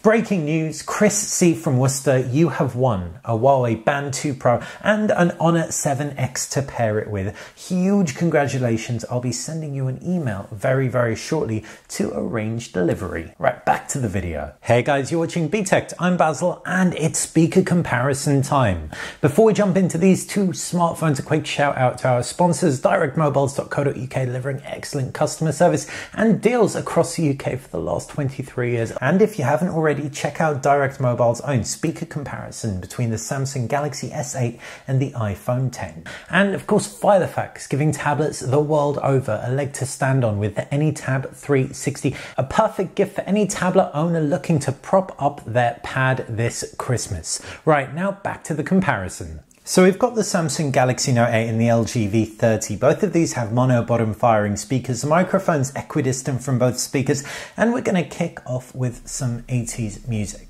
Breaking news, Chris C from Worcester, you have won a Huawei Band 2 Pro and an Honor 7X to pair it with. Huge congratulations. I'll be sending you an email very shortly to arrange delivery. Right, back to the video. Hey guys, you're watching BTech. I'm Basil and it's speaker comparison time. Before we jump into these two smartphones, a quick shout out to our sponsors, directmobiles.co.uk, delivering excellent customer service and deals across the UK for the last 23 years. And if you haven't already, check out Direct Mobile's own speaker comparison between the Samsung Galaxy S8 and the iPhone X. And of course, Filofax, giving tablets the world over a leg to stand on with the AnyTab 360, a perfect gift for any tablet owner looking to prop up their pad this Christmas. Right, now back to the comparison. So we've got the Samsung Galaxy Note 8 and the LG V30. Both of these have mono bottom firing speakers. The microphone's equidistant from both speakers, and we're going to kick off with some 80s music.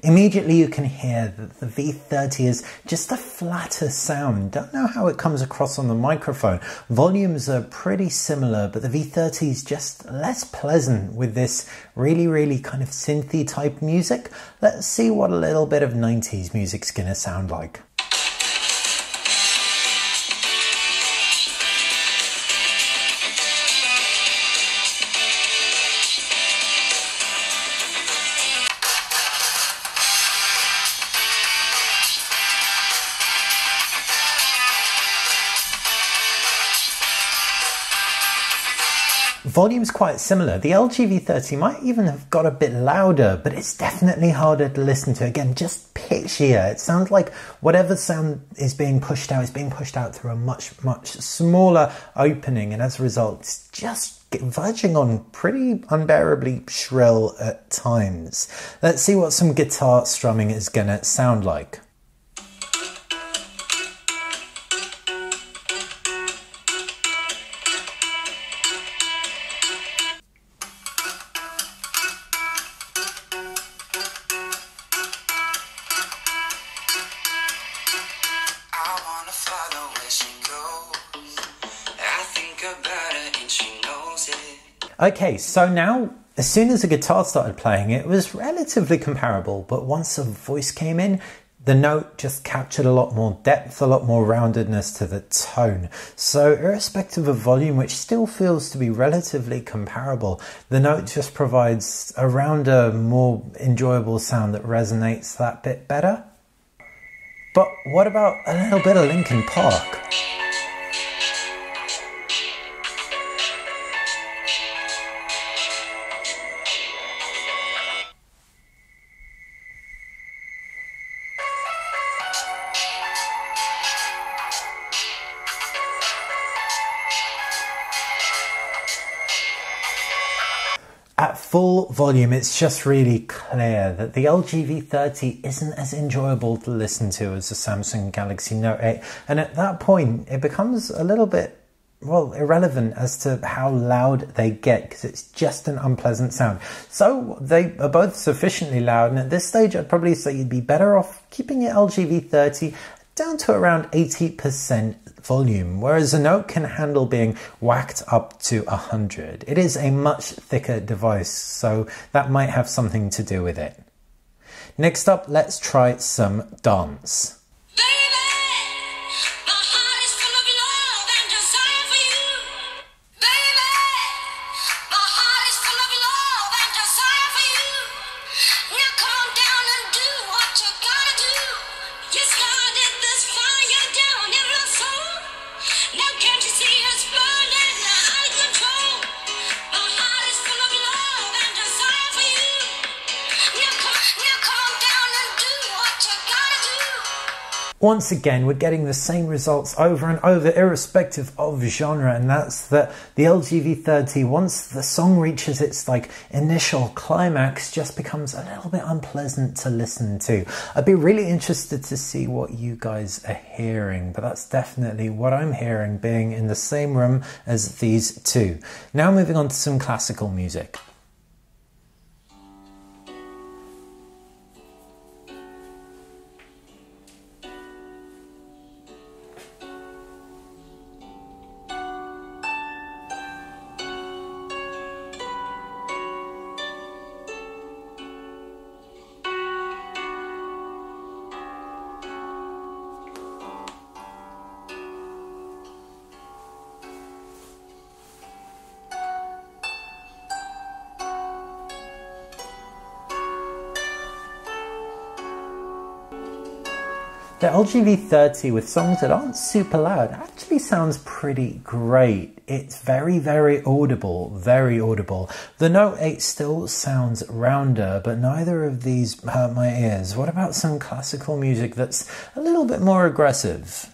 Immediately you can hear that the V30 is just a flatter sound. Don't know how it comes across on the microphone. Volumes are pretty similar, but the V30 is just less pleasant with this really kind of synthy type music. Let's see what a little bit of 90s music's gonna sound like. Volume's quite similar. The LG V30 might even have got a bit louder, but it's definitely harder to listen to. Again, just pitchier. It sounds like whatever sound is being pushed out is being pushed out through a much smaller opening, and as a result, it's just verging on pretty unbearably shrill at times. Let's see what some guitar strumming is gonna sound like. Okay, so now, as soon as the guitar started playing, it was relatively comparable, but once a voice came in, the note just captured a lot more depth, a lot more roundedness to the tone. So irrespective of volume, which still feels to be relatively comparable, the note just provides a rounder, more enjoyable sound that resonates that bit better. But what about a little bit of Linkin Park? At full volume, it's just really clear that the LG V30 isn't as enjoyable to listen to as the Samsung Galaxy Note 8. And at that point, it becomes a little bit, well, irrelevant as to how loud they get, because it's just an unpleasant sound. So they are both sufficiently loud, and at this stage, I'd probably say you'd be better off keeping your LG V30 down to around 80% volume, whereas a Note can handle being whacked up to 100. It is a much thicker device, so that might have something to do with it. Next up, let's try some dance. Once again, we're getting the same results over and over, irrespective of genre, and that's that the LG V30, once the song reaches its initial climax, just becomes a little bit unpleasant to listen to. I'd be really interested to see what you guys are hearing, but that's definitely what I'm hearing, being in the same room as these two. Now moving on to some classical music. The LG V30 with songs that aren't super loud actually sounds pretty great. It's very, very audible, very audible. The Note 8 still sounds rounder, but neither of these hurt my ears. What about some classical music that's a little bit more aggressive?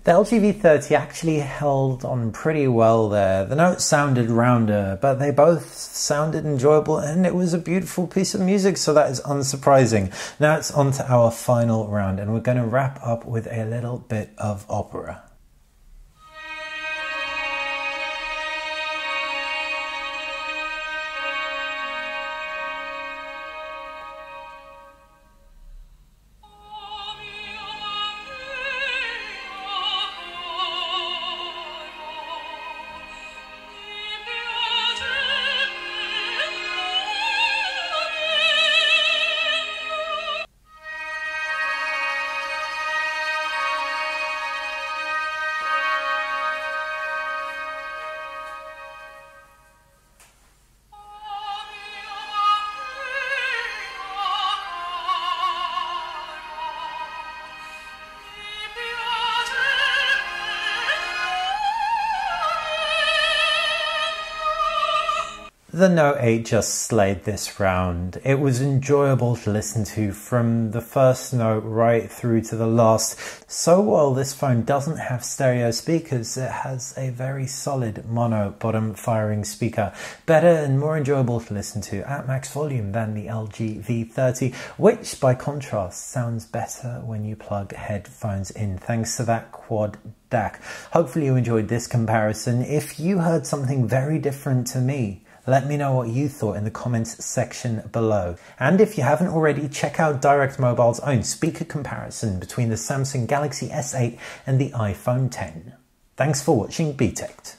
The LG V30 actually held on pretty well there. The Note sounded rounder, but they both sounded enjoyable and it was a beautiful piece of music, so that is unsurprising. Now it's on to our final round and we're going to wrap up with a little bit of opera. The Note 8 just slayed this round. It was enjoyable to listen to from the first note right through to the last. So while this phone doesn't have stereo speakers, it has a very solid mono bottom firing speaker. Better and more enjoyable to listen to at max volume than the LG V30, which by contrast sounds better when you plug headphones in thanks to that quad DAC. Hopefully you enjoyed this comparison. If you heard something very different to me, let me know what you thought in the comments section below. And if you haven't already, check out Direct Mobile's own speaker comparison between the Samsung Galaxy S8 and the iPhone X. Thanks for watching BTech.